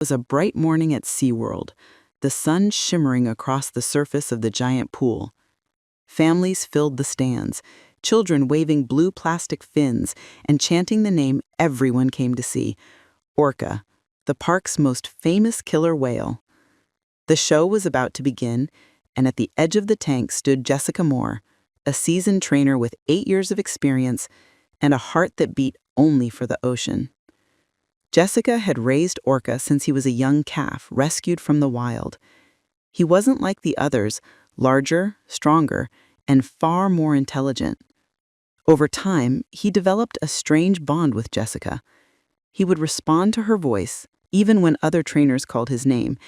It was a bright morning at SeaWorld, the sun shimmering across the surface of the giant pool. Families filled the stands, children waving blue plastic fins and chanting the name everyone came to see, Orca, the park's most famous killer whale. The show was about to begin, and at the edge of the tank stood Jessica Moore, a seasoned trainer with 8 years of experience and a heart that beat only for the ocean. Jessica had raised Orca since he was a young calf rescued from the wild. He wasn't like the others, larger, stronger, and far more intelligent. Over time, he developed a strange bond with Jessica. He would respond to her voice, even when other trainers called his name,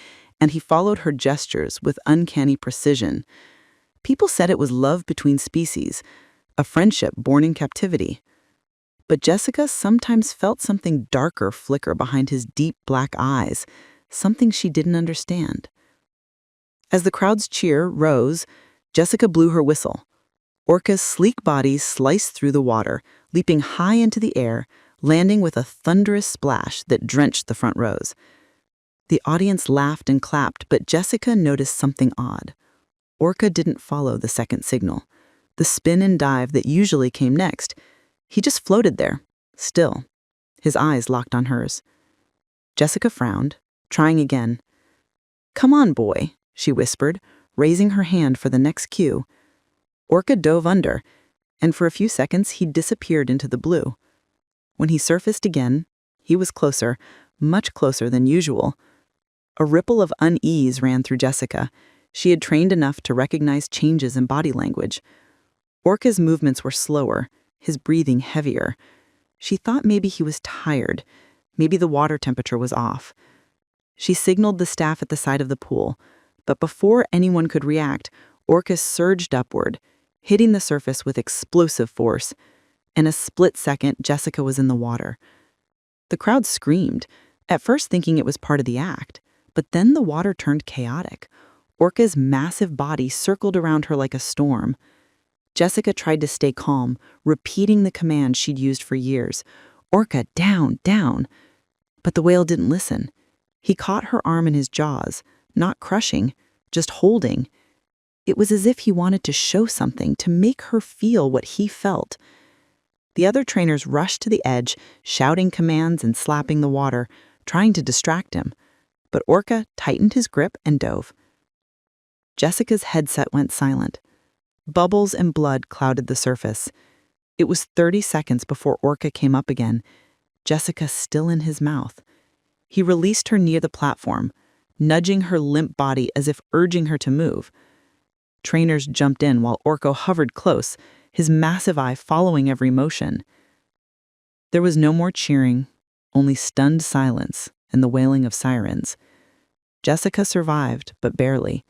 and he followed her gestures with uncanny precision. People said it was love between species, a friendship born in captivity. But Jessica sometimes felt something darker flicker behind his deep black eyes, something she didn't understand. As the crowd's cheer rose, Jessica blew her whistle. Orca's sleek body sliced through the water, leaping high into the air, landing with a thunderous splash that drenched the front rows. The audience laughed and clapped, but Jessica noticed something odd. Orca didn't follow the second signal, the spin and dive that usually came next. He just floated there, still, his eyes locked on hers. Jessica frowned, trying again. "Come on, boy," she whispered, raising her hand for the next cue. Orca dove under, and for a few seconds he disappeared into the blue. When he surfaced again, he was closer, much closer than usual. A ripple of unease ran through Jessica. She had trained enough to recognize changes in body language. Orca's movements were slower, his breathing heavier. She thought maybe he was tired, maybe the water temperature was off. She signaled the staff at the side of the pool, but before anyone could react, Orca surged upward, hitting the surface with explosive force. In a split second, Jessica was in the water. The crowd screamed, at first thinking it was part of the act, but then the water turned chaotic. Orca's massive body circled around her like a storm. Jessica tried to stay calm, repeating the command she'd used for years. "Orca, down, down." But the whale didn't listen. He caught her arm in his jaws, not crushing, just holding. It was as if he wanted to show something, to make her feel what he felt. The other trainers rushed to the edge, shouting commands and slapping the water, trying to distract him. But Orca tightened his grip and dove. Jessica's headset went silent. Bubbles and blood clouded the surface. It was 30 seconds before Orca came up again, Jessica still in his mouth. He released her near the platform, nudging her limp body as if urging her to move. Trainers jumped in while Orca hovered close, his massive eye following every motion. There was no more cheering, only stunned silence and the wailing of sirens. Jessica survived, but barely.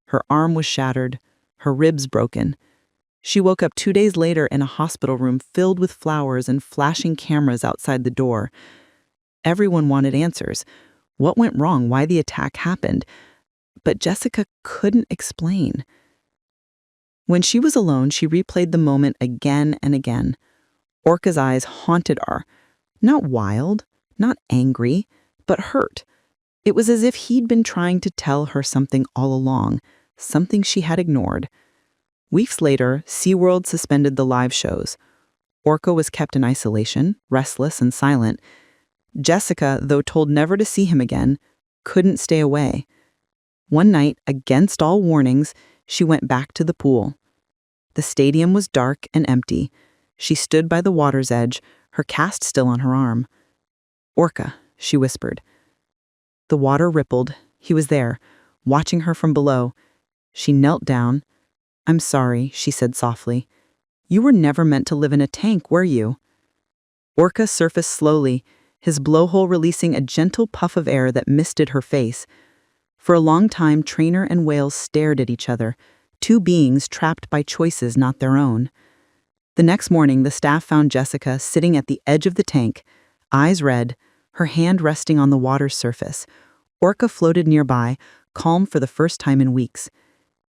Her arm was shattered, her ribs broken. She woke up 2 days later in a hospital room filled with flowers and flashing cameras outside the door. Everyone wanted answers. What went wrong? Why the attack happened? But Jessica couldn't explain. When she was alone, she replayed the moment again and again. Orca's eyes haunted her. Not wild, not angry, but hurt. It was as if he'd been trying to tell her something all along, something she had ignored. Weeks later, SeaWorld suspended the live shows. Orca was kept in isolation, restless and silent. Jessica, though told never to see him again, couldn't stay away. One night, against all warnings, she went back to the pool. The stadium was dark and empty. She stood by the water's edge, her cast still on her arm. "Orca," she whispered. The water rippled. He was there, watching her from below. She knelt down. "I'm sorry," she said softly. "You were never meant to live in a tank, were you?" Orca surfaced slowly, his blowhole releasing a gentle puff of air that misted her face. For a long time, trainer and whale stared at each other, two beings trapped by choices not their own. The next morning, the staff found Jessica sitting at the edge of the tank, eyes red, her hand resting on the water's surface. Orca floated nearby, calm for the first time in weeks.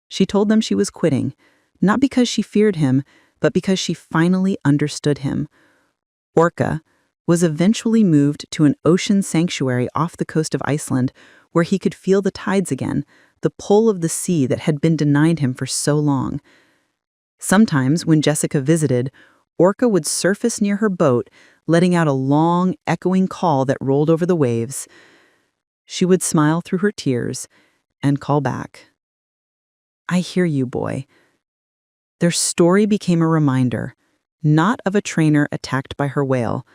She told them she was quitting, not because she feared him, but because she finally understood him. Orca, was eventually moved to an ocean sanctuary off the coast of Iceland where he could feel the tides again, the pull of the sea that had been denied him for so long. Sometimes, when Jessica visited, Orca would surface near her boat, letting out a long, echoing call that rolled over the waves. She would smile through her tears and call back, "I hear you, boy." Their story became a reminder, not of a trainer attacked by her whale,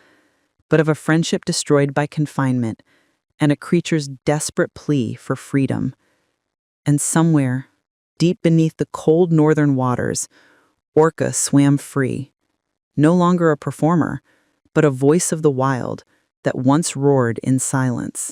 but of a friendship destroyed by confinement and a creature's desperate plea for freedom. And somewhere, deep beneath the cold northern waters, Orca swam free, no longer a performer, but a voice of the wild that once roared in silence.